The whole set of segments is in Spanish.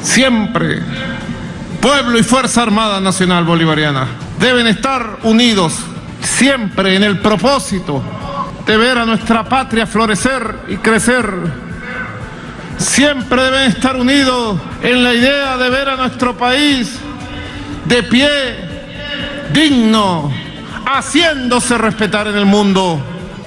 Siempre, pueblo y Fuerza Armada Nacional Bolivariana deben estar unidos siempre en el propósito de ver a nuestra patria florecer y crecer. Siempre deben estar unidos en la idea de ver a nuestro país de pie, digno, haciéndose respetar en el mundo.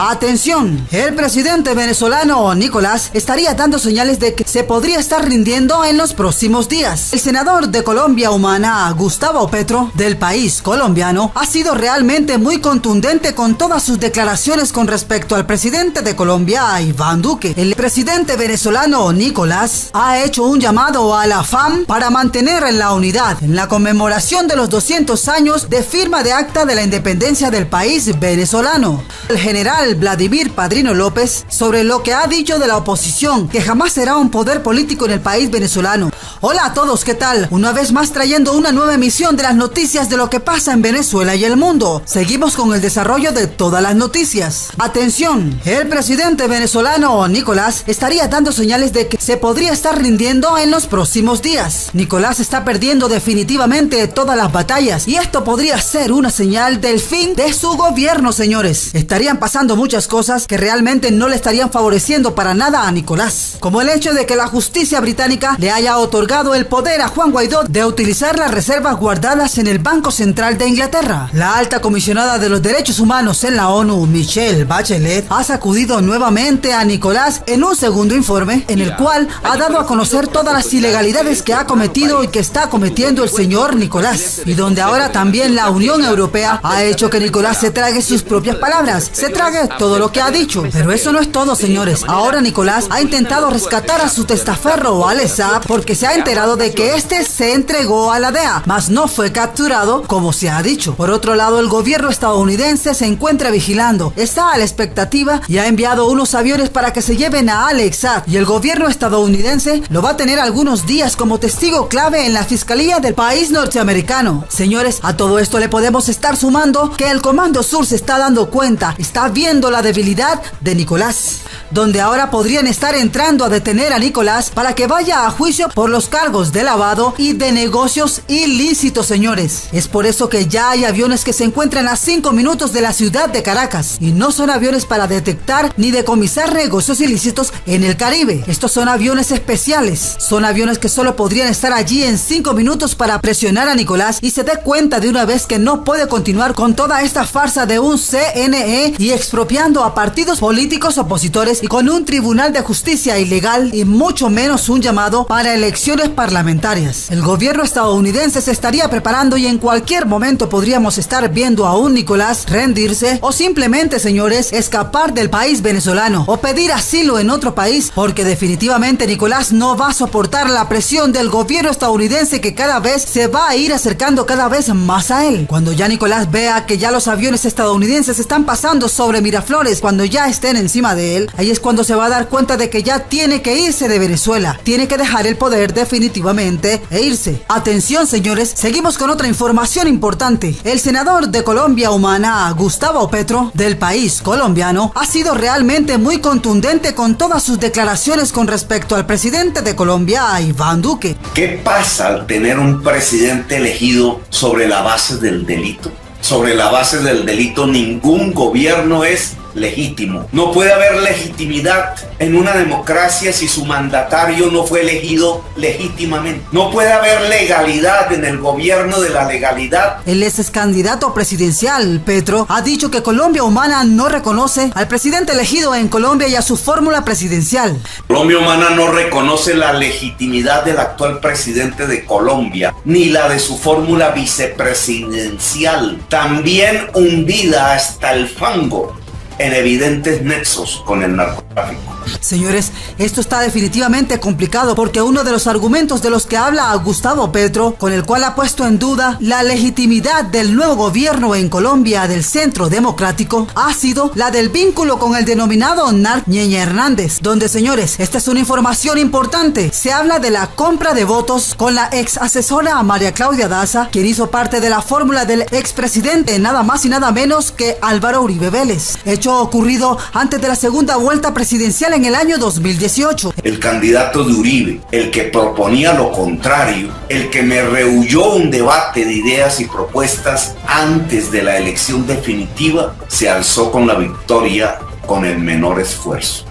Atención, el presidente venezolano Nicolás estaría dando señales de que se podría estar rindiendo en los próximos días. El senador de Colombia Humana, Gustavo Petro, del país colombiano, ha sido realmente muy contundente con todas sus declaraciones con respecto al presidente de Colombia, Iván Duque. El presidente venezolano Nicolás ha hecho un llamado a la FAM para mantener la unidad en la conmemoración de los 200 años de firma de acta de la independencia del país venezolano. El general Vladimir Padrino López sobre lo que ha dicho de la oposición, que jamás será un poder político en el país venezolano. Hola a todos, ¿qué tal? Una vez más trayendo una nueva emisión de las noticias de lo que pasa en Venezuela y el mundo. Seguimos con el desarrollo de todas las noticias. Atención, el presidente venezolano Nicolás estaría dando señales de que se podría estar rindiendo en los próximos días. Nicolás está perdiendo definitivamente todas las batallas y esto podría ser una señal del fin de su gobierno, señores. Estarían pasando muchas cosas que realmente no le estarían favoreciendo para nada a Nicolás, como el hecho de que la justicia británica le haya otorgado el poder a Juan Guaidó de utilizar las reservas guardadas en el Banco Central de Inglaterra. La alta comisionada de los derechos humanos en la ONU, Michelle Bachelet, ha sacudido nuevamente a Nicolás en un segundo informe en el cual ha dado a conocer todas las ilegalidades que ha cometido y que está cometiendo el señor Nicolás, y donde ahora también la Unión Europea ha hecho que Nicolás se trague sus propias palabras, se trague todo lo que ha dicho. Pero eso no es todo, señores. Ahora Nicolás ha intentado rescatar a su testaferro Al Saab porque se ha enterado de que este se entregó a la DEA, mas no fue capturado como se ha dicho. Por otro lado, el gobierno estadounidense se encuentra vigilando, está a la expectativa y ha enviado unos aviones para que se lleven a Al Saab, y el gobierno estadounidense lo va a tener algunos días como testigo clave en la fiscalía del país norteamericano. Señores, a todo esto le podemos estar sumando que el Comando Sur se está dando cuenta, está viendo la debilidad de Nicolás, donde ahora podrían estar entrando a detener a Nicolás para que vaya a juicio por los cargos de lavado y de negocios ilícitos, señores. Es por eso que ya hay aviones que se encuentran a 5 minutos de la ciudad de Caracas, y no son aviones para detectar ni decomisar negocios ilícitos en el Caribe. Estos son aviones especiales, son aviones que solo podrían estar allí en 5 minutos para presionar a Nicolás y se dé cuenta de una vez que no puede continuar con toda esta farsa de un CNE y expropiando a partidos políticos opositores y con un tribunal de justicia ilegal y mucho menos un llamado para elecciones parlamentarias. El gobierno estadounidense se estaría preparando y en cualquier momento podríamos estar viendo a un Nicolás rendirse o simplemente, señores, escapar del país venezolano o pedir asilo en otro país, porque definitivamente Nicolás no va a soportar la presión del gobierno estadounidense que cada vez se va a ir acercando cada vez más a él. Cuando ya Nicolás vea que ya los aviones estadounidenses están pasando sobre Miraflores, cuando ya estén encima de él, ahí es cuando se va a dar cuenta de que ya tiene que irse de Venezuela, tiene que dejar el poder definitivamente e irse. Atención, señores, seguimos con otra información importante. El senador de Colombia Humana, Gustavo Petro, del país colombiano, ha sido realmente muy contundente con todas sus declaraciones con respecto al presidente de Colombia, Iván Duque. ¿Qué pasa al tener un presidente elegido sobre la base del delito? Sobre la base del delito, ningún gobierno es legítimo. No puede haber legitimidad en una democracia si su mandatario no fue elegido legítimamente. No puede haber legalidad en el gobierno de la legalidad. El ex candidato presidencial, Petro, ha dicho que Colombia Humana no reconoce al presidente elegido en Colombia y a su fórmula presidencial. Colombia Humana no reconoce la legitimidad del actual presidente de Colombia, ni la de su fórmula vicepresidencial, también hundida hasta el fango en evidentes nexos con el narcotráfico. Señores, esto está definitivamente complicado porque uno de los argumentos de los que habla Gustavo Petro, con el cual ha puesto en duda la legitimidad del nuevo gobierno en Colombia del Centro Democrático, ha sido la del vínculo con el denominado narco Ñeñe Hernández, donde, señores, esta es una información importante. Se habla de la compra de votos con la ex asesora María Claudia Daza, quien hizo parte de la fórmula del expresidente nada más y nada menos que Álvaro Uribe Vélez, hecho hecho ocurrido antes de la segunda vuelta presidencial en el año 2018. El candidato de Uribe, el que proponía lo contrario, el que me rehuyó un debate de ideas y propuestas antes de la elección definitiva, se alzó con la victoria con el menor esfuerzo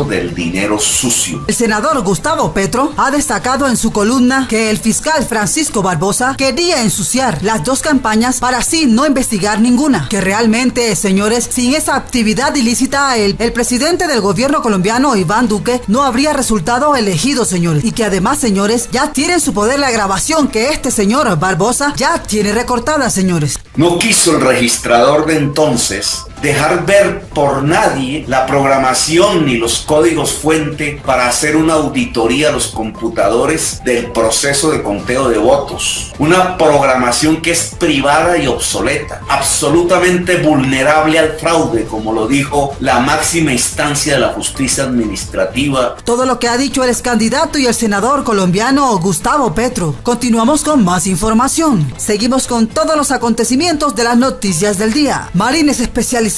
del dinero sucio. El senador Gustavo Petro ha destacado en su columna que el fiscal Francisco Barbosa quería ensuciar las dos campañas para así no investigar ninguna. Que realmente, señores, sin esa actividad ilícita, el presidente del gobierno colombiano, Iván Duque, no habría resultado elegido, señores. Y que además, señores, ya tiene en su poder la grabación que este señor Barbosa ya tiene recortada, señores. No quiso el registrador de entonces dejar ver por nadie la programación ni los códigos fuente para hacer una auditoría a los computadores del proceso de conteo de votos. Una programación que es privada y obsoleta, absolutamente vulnerable al fraude, como lo dijo la máxima instancia de la justicia administrativa. Todo lo que ha dicho el excandidato y el senador colombiano Gustavo Petro. Continuamos con más información. Seguimos con todos los acontecimientos de las noticias del día. Marines especializados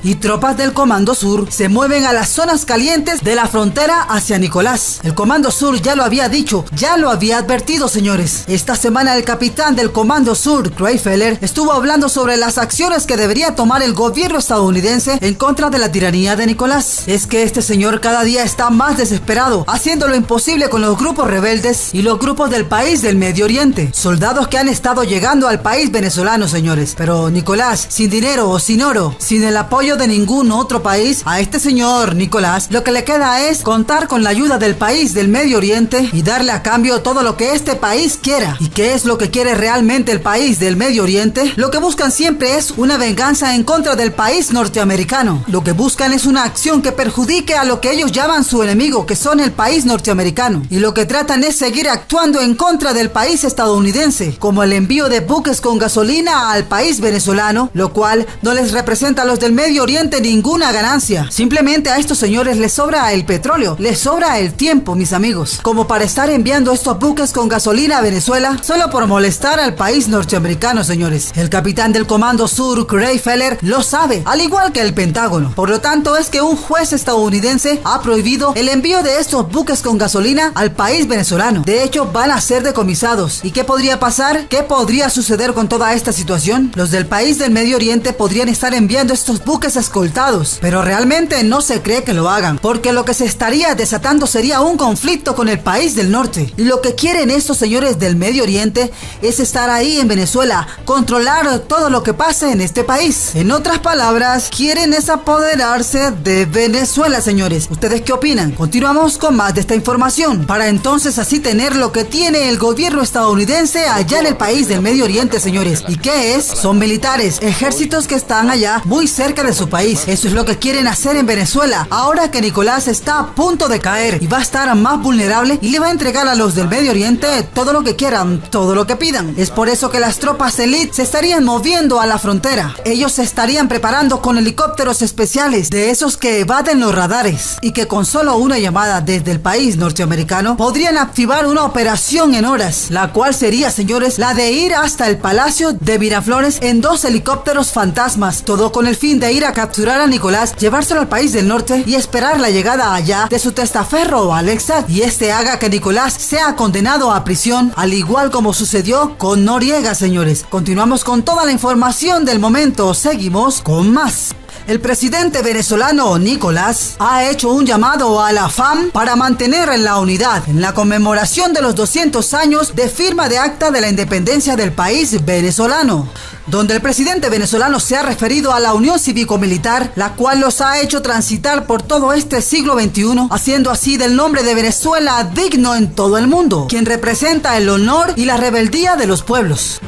y tropas del Comando Sur se mueven a las zonas calientes de la frontera hacia Nicolás. El Comando Sur ya lo había dicho, ya lo había advertido, señores. Esta semana el capitán del Comando Sur, Craig Feller, estuvo hablando sobre las acciones que debería tomar el gobierno estadounidense en contra de la tiranía de Nicolás. Es que este señor cada día está más desesperado, haciendo lo imposible con los grupos rebeldes y los grupos del país del Medio Oriente. Soldados que han estado llegando al país venezolano, señores. Pero Nicolás, sin dinero o sin oro, sin el apoyo de ningún otro país, a este señor Nicolás lo que le queda es contar con la ayuda del país del Medio Oriente y darle a cambio todo lo que este país quiera. ¿Y qué es lo que quiere realmente el país del Medio Oriente? Lo que buscan siempre es una venganza en contra del país norteamericano. Lo que buscan es una acción que perjudique a lo que ellos llaman su enemigo, que son el país norteamericano. Y lo que tratan es seguir actuando en contra del país estadounidense, como el envío de buques con gasolina al país venezolano, lo cual no les representa a los del Medio Oriente ninguna ganancia. Simplemente a estos señores les sobra el petróleo, les sobra el tiempo, mis amigos, como para estar enviando estos buques con gasolina a Venezuela solo por molestar al país norteamericano, señores. El capitán del Comando Sur, Craig Feller, lo sabe, al igual que el Pentágono. Por lo tanto, es que un juez estadounidense ha prohibido el envío de estos buques con gasolina al país venezolano. De hecho, van a ser decomisados. ¿Y qué podría pasar? ¿Qué podría suceder con toda esta situación? Los del país del Medio Oriente podrían estar enviando estos buques escoltados, pero realmente no se cree que lo hagan, porque lo que se estaría desatando sería un conflicto con el país del norte. Y lo que quieren estos señores del Medio Oriente es estar ahí en Venezuela, controlar todo lo que pase en este país. En otras palabras, quieren es apoderarse de Venezuela, señores. ¿Ustedes qué opinan? Continuamos con más de esta información, para entonces así tener lo que tiene el gobierno estadounidense allá en el país del Medio Oriente, señores. ¿Y qué es? Son militares, ejércitos que están allá muy cerca de su país. Eso es lo que quieren hacer en Venezuela, ahora que Nicolás está a punto de caer y va a estar más vulnerable, y le va a entregar a los del Medio Oriente todo lo que quieran, todo lo que pidan. Es por eso que las tropas elite se estarían moviendo a la frontera. Ellos se estarían preparando con helicópteros especiales, de esos que evaden los radares, y que con solo una llamada desde el país norteamericano podrían activar una operación en horas, la cual sería, señores, la de ir hasta el Palacio de Miraflores en 2 helicópteros fantasmas, todo con el fin de ir a capturar a Nicolás, llevárselo al país del norte y esperar la llegada allá de su testaferro Alex Saab, y este haga que Nicolás sea condenado a prisión, al igual como sucedió con Noriega, señores. Continuamos con toda la información del momento, seguimos con más. El presidente venezolano Nicolás ha hecho un llamado a la FAM para mantener la unidad en la conmemoración de los 200 años de firma de acta de la independencia del país venezolano, donde el presidente venezolano se ha referido a la unión cívico-militar, la cual los ha hecho transitar por todo este siglo XXI, haciendo así del nombre de Venezuela digno en todo el mundo, quien representa el honor y la rebeldía de los pueblos.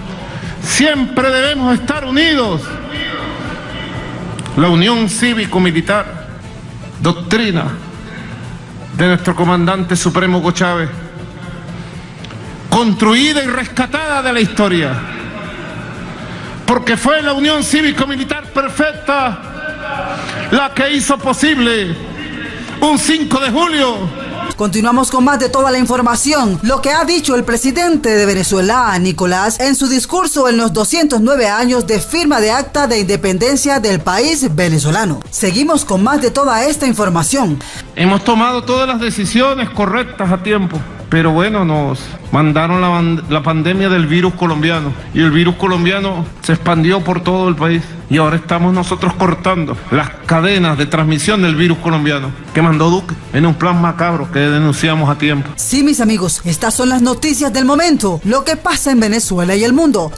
Siempre debemos estar unidos. La unión cívico-militar, doctrina de nuestro comandante supremo Hugo Chávez, construida y rescatada de la historia, porque fue la unión cívico-militar perfecta la que hizo posible un 5 de julio Continuamos con más de toda la información. Lo que ha dicho el presidente de Venezuela, Nicolás, en su discurso en los 209 años de firma de acta de independencia del país venezolano. Seguimos con más de toda esta información. Hemos tomado todas las decisiones correctas a tiempo, pero bueno, nos mandaron la pandemia del virus colombiano y el virus colombiano se expandió por todo el país y ahora estamos nosotros cortando las cadenas de transmisión del virus colombiano que mandó Duque en un plan macabro que denunciamos a tiempo. Sí, mis amigos, estas son las noticias del momento, lo que pasa en Venezuela y el mundo.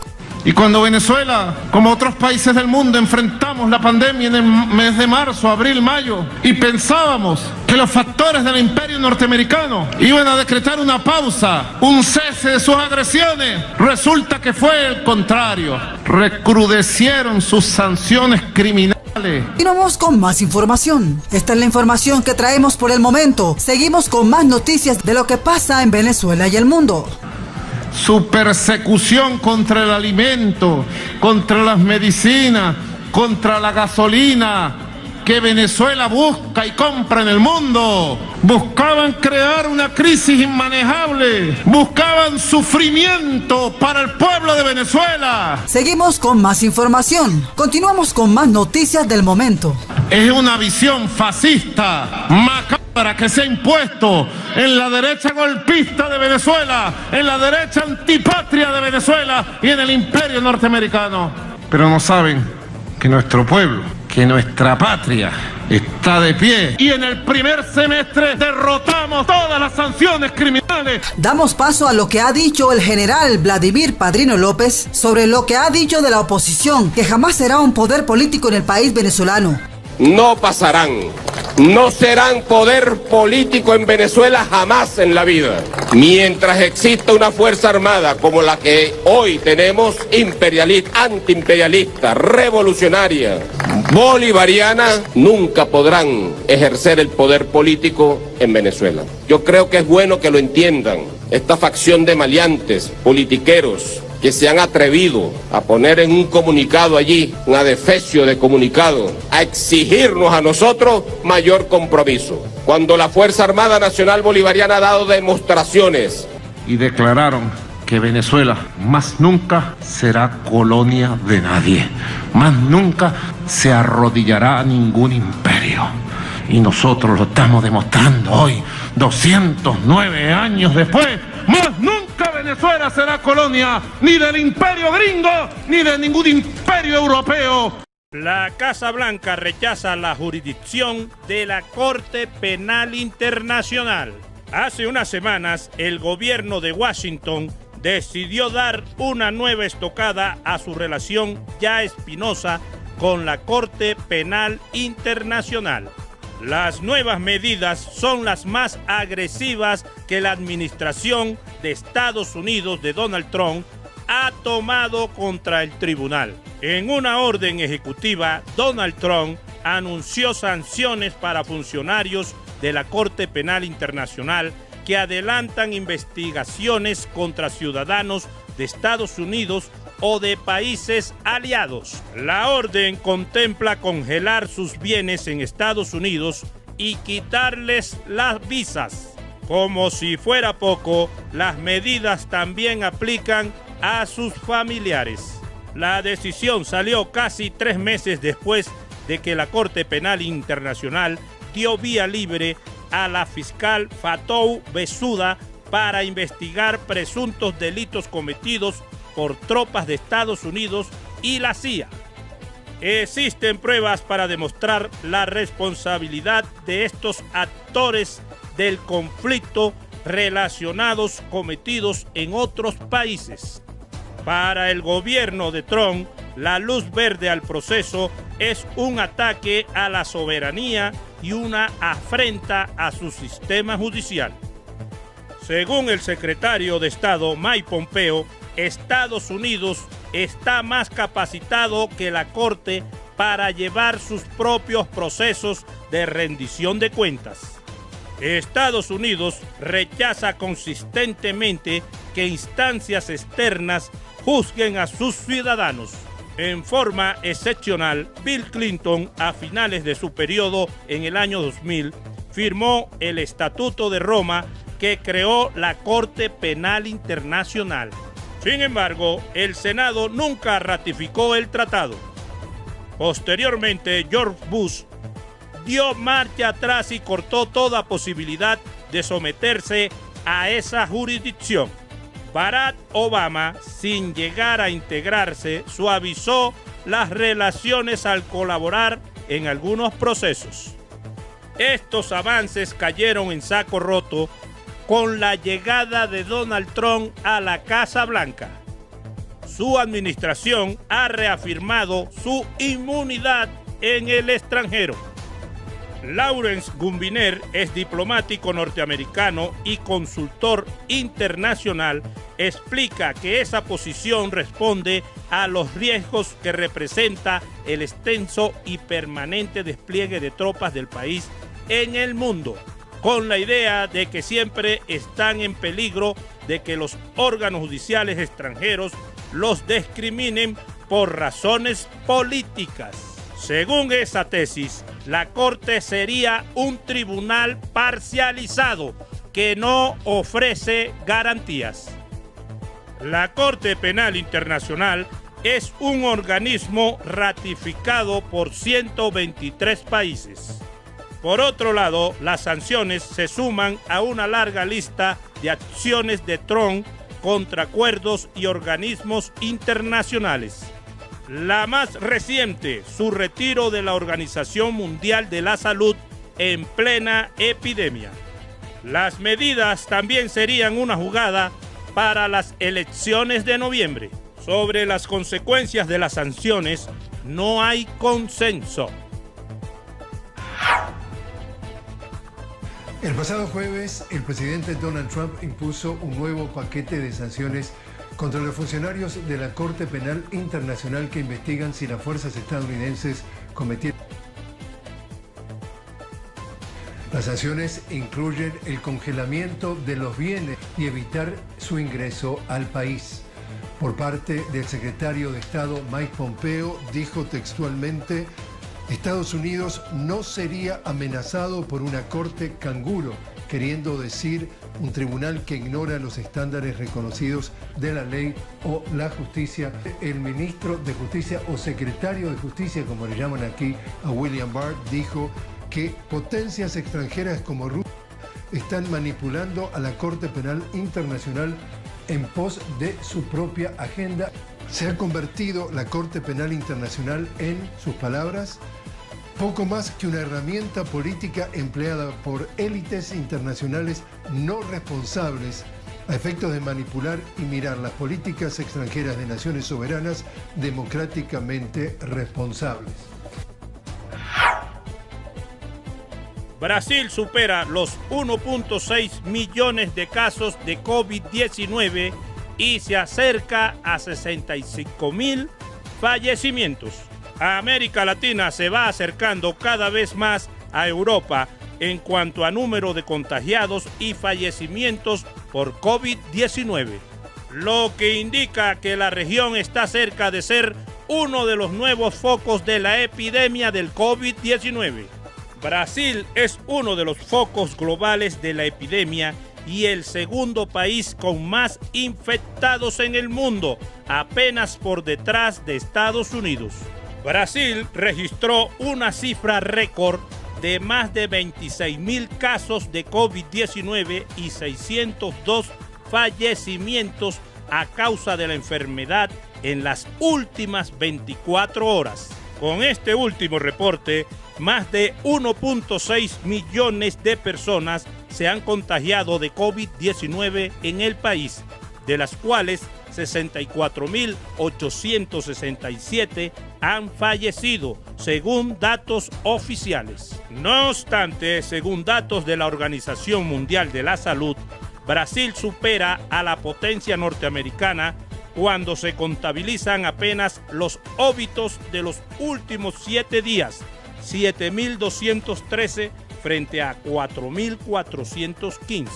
Y cuando Venezuela, como otros países del mundo, enfrentamos la pandemia en el mes de marzo, abril, mayo, y pensábamos que los factores del imperio norteamericano iban a decretar una pausa, un cese de sus agresiones, resulta que fue el contrario. Recrudecieron sus sanciones criminales. Y nos vamos con más información. Esta es la información que traemos por el momento. Seguimos con más noticias de lo que pasa en Venezuela y el mundo. Su persecución contra el alimento, contra las medicinas, contra la gasolina que Venezuela busca y compra en el mundo. Buscaban crear una crisis inmanejable, buscaban sufrimiento para el pueblo de Venezuela. Seguimos con más información. Continuamos con más noticias del momento. Es una visión fascista, macabra, que se ha impuesto en la derecha golpista de Venezuela, en la derecha antipatria de Venezuela y en el imperio norteamericano. Pero no saben que nuestro pueblo, que nuestra patria está de pie y en el primer semestre derrotamos todas las sanciones criminales. Damos paso a lo que ha dicho el general Vladimir Padrino López sobre lo que ha dicho de la oposición, que jamás será un poder político en el país venezolano. No pasarán, no serán poder político en Venezuela jamás en la vida. Mientras exista una fuerza armada como la que hoy tenemos, imperialista, antiimperialista, revolucionaria, bolivariana, nunca podrán ejercer el poder político en Venezuela. Yo creo que es bueno que lo entiendan. Esta facción de maleantes, politiqueros, que se han atrevido a poner en un comunicado allí, un adefesio de comunicado, a exigirnos a nosotros mayor compromiso. Cuando la Fuerza Armada Nacional Bolivariana ha dado demostraciones. Y declararon que Venezuela más nunca será colonia de nadie, más nunca se arrodillará a ningún imperio. Y nosotros lo estamos demostrando hoy, 209 años después. Más nunca Venezuela será colonia ni del imperio gringo ni de ningún imperio europeo. La Casa Blanca rechaza la jurisdicción de la Corte Penal Internacional. Hace unas semanas, el gobierno de Washington decidió dar una nueva estocada a su relación ya espinosa con la Corte Penal Internacional. Las nuevas medidas son las más agresivas que la administración de Estados Unidos de Donald Trump ha tomado contra el tribunal. En una orden ejecutiva, Donald Trump anunció sanciones para funcionarios de la Corte Penal Internacional que adelantan investigaciones contra ciudadanos de Estados Unidos o de países aliados. La orden contempla congelar sus bienes en Estados Unidos y quitarles las visas. Como si fuera poco, las medidas también aplican a sus familiares. La decisión salió casi 3 meses después de que la Corte Penal Internacional dio vía libre a la fiscal Fatou Bensouda para investigar presuntos delitos cometidos por tropas de Estados Unidos y la CIA. Existen pruebas para demostrar la responsabilidad de estos actores del conflicto relacionados cometidos en otros países. Para el gobierno de Trump, la luz verde al proceso es un ataque a la soberanía y una afrenta a su sistema judicial. Según el secretario de Estado Mike Pompeo, Estados Unidos está más capacitado que la Corte para llevar sus propios procesos de rendición de cuentas. Estados Unidos rechaza consistentemente que instancias externas juzguen a sus ciudadanos. En forma excepcional, Bill Clinton, a finales de su periodo en el año 2000, firmó el Estatuto de Roma que creó la Corte Penal Internacional. Sin embargo, el Senado nunca ratificó el tratado. Posteriormente, George Bush dio marcha atrás y cortó toda posibilidad de someterse a esa jurisdicción. Barack Obama, sin llegar a integrarse, suavizó las relaciones al colaborar en algunos procesos. Estos avances cayeron en saco roto con la llegada de Donald Trump a la Casa Blanca. Su administración ha reafirmado su inmunidad en el extranjero. Lawrence Gubiner es diplomático norteamericano y consultor internacional. Explica que esa posición responde a los riesgos que representa el extenso y permanente despliegue de tropas del país en el mundo, con la idea de que siempre están en peligro de que los órganos judiciales extranjeros los discriminen por razones políticas. Según esa tesis, la Corte sería un tribunal parcializado que no ofrece garantías. La Corte Penal Internacional es un organismo ratificado por 123 países. Por otro lado, las sanciones se suman a una larga lista de acciones de Trump contra acuerdos y organismos internacionales. La más reciente, su retiro de la Organización Mundial de la Salud en plena epidemia. Las medidas también serían una jugada para las elecciones de noviembre. Sobre las consecuencias de las sanciones no hay consenso. El pasado jueves, el presidente Donald Trump impuso un nuevo paquete de sanciones contra los funcionarios de la Corte Penal Internacional que investigan si las fuerzas estadounidenses cometieron. Las sanciones incluyen el congelamiento de los bienes y evitar su ingreso al país. Por parte del secretario de Estado Mike Pompeo, dijo textualmente: Estados Unidos no sería amenazado por una corte canguro, queriendo decir un tribunal que ignora los estándares reconocidos de la ley o la justicia. El ministro de Justicia o secretario de Justicia, como le llaman aquí a William Barr, dijo que potencias extranjeras como Rusia están manipulando a la Corte Penal Internacional en pos de su propia agenda. Se ha convertido la Corte Penal Internacional en, sus palabras, poco más que una herramienta política empleada por élites internacionales no responsables a efectos de manipular y mirar las políticas extranjeras de naciones soberanas democráticamente responsables. Brasil supera los 1.6 millones de casos de COVID-19 y se acerca a 65.000 fallecimientos. América Latina se va acercando cada vez más a Europa en cuanto a número de contagiados y fallecimientos por COVID-19, lo que indica que la región está cerca de ser uno de los nuevos focos de la epidemia del COVID-19. Brasil es uno de los focos globales de la epidemia y el segundo país con más infectados en el mundo, apenas por detrás de Estados Unidos. Brasil registró una cifra récord de más de 26.000 casos de COVID-19 y 602 fallecimientos a causa de la enfermedad en las últimas 24 horas. Con este último reporte, más de 1.6 millones de personas se han contagiado de COVID-19 en el país, de las cuales 64.867 han fallecido, según datos oficiales. No obstante, según datos de la Organización Mundial de la Salud, Brasil supera a la potencia norteamericana cuando se contabilizan apenas los óbitos de los últimos 7 días, 7.213 frente a 4.415.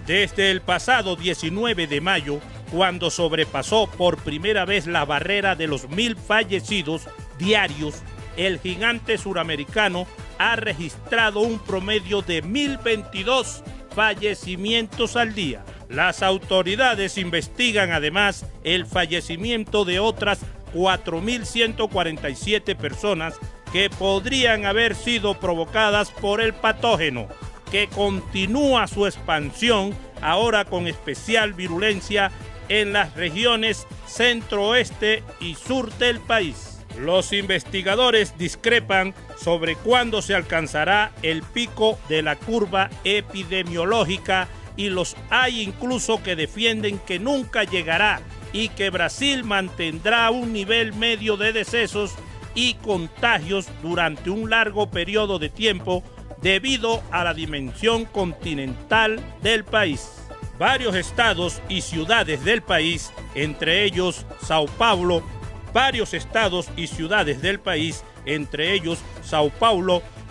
Desde el pasado 19 de mayo, cuando sobrepasó por primera vez la barrera de los 1.000 fallecidos diarios, el gigante suramericano ha registrado un promedio de 1.022 fallecimientos al día. Las autoridades investigan además el fallecimiento de otras 4.147 personas que podrían haber sido provocadas por el patógeno, que continúa su expansión ahora con especial virulencia en las regiones centro-oeste y sur del país. Los investigadores discrepan sobre cuándo se alcanzará el pico de la curva epidemiológica y los hay incluso que defienden que nunca llegará y que Brasil mantendrá un nivel medio de decesos y contagios durante un largo periodo de tiempo debido a la dimensión continental del país. Varios estados y ciudades del país, entre ellos Sao Paulo,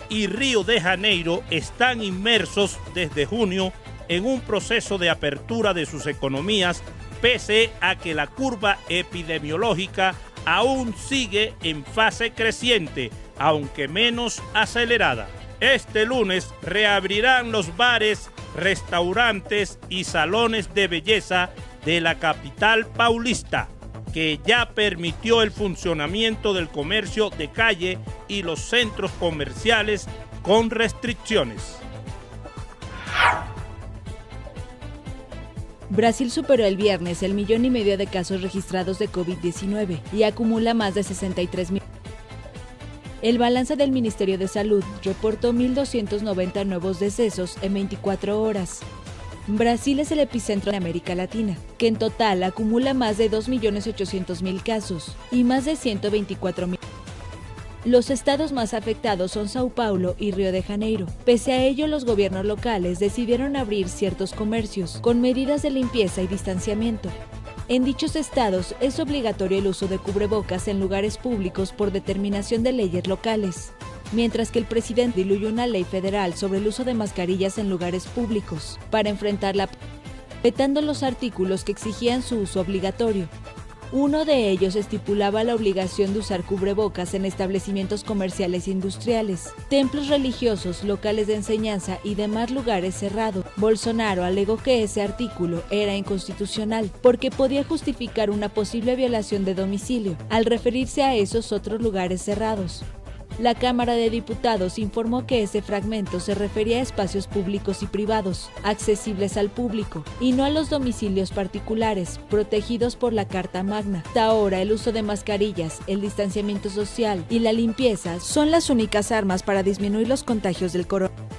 y Río de Janeiro están inmersos desde junio en un proceso de apertura de sus economías, pese a que la curva epidemiológica aún sigue en fase creciente, aunque menos acelerada. Este lunes reabrirán los bares, restaurantes y salones de belleza de la capital paulista, que ya permitió el funcionamiento del comercio de calle y los centros comerciales con restricciones. Brasil superó el viernes el 1,5 millones de casos registrados de COVID-19 y acumula más de 63.000. El balance del Ministerio de Salud reportó 1.290 nuevos decesos en 24 horas. Brasil es el epicentro de América Latina, que en total acumula más de 2.800.000 casos y más de 124.000. Los estados más afectados son Sao Paulo y Río de Janeiro. Pese a ello, los gobiernos locales decidieron abrir ciertos comercios con medidas de limpieza y distanciamiento. En dichos estados es obligatorio el uso de cubrebocas en lugares públicos por determinación de leyes locales, mientras que el presidente diluyó una ley federal sobre el uso de mascarillas en lugares públicos para enfrentarla, vetando los artículos que exigían su uso obligatorio. Uno de ellos estipulaba la obligación de usar cubrebocas en establecimientos comerciales e industriales, templos religiosos, locales de enseñanza y demás lugares cerrados. Bolsonaro alegó que ese artículo era inconstitucional porque podía justificar una posible violación de domicilio, al referirse a esos otros lugares cerrados. La Cámara de Diputados informó que ese fragmento se refería a espacios públicos y privados, accesibles al público, y no a los domicilios particulares, protegidos por la Carta Magna. Hasta ahora, el uso de mascarillas, el distanciamiento social y la limpieza son las únicas armas para disminuir los contagios del coronavirus.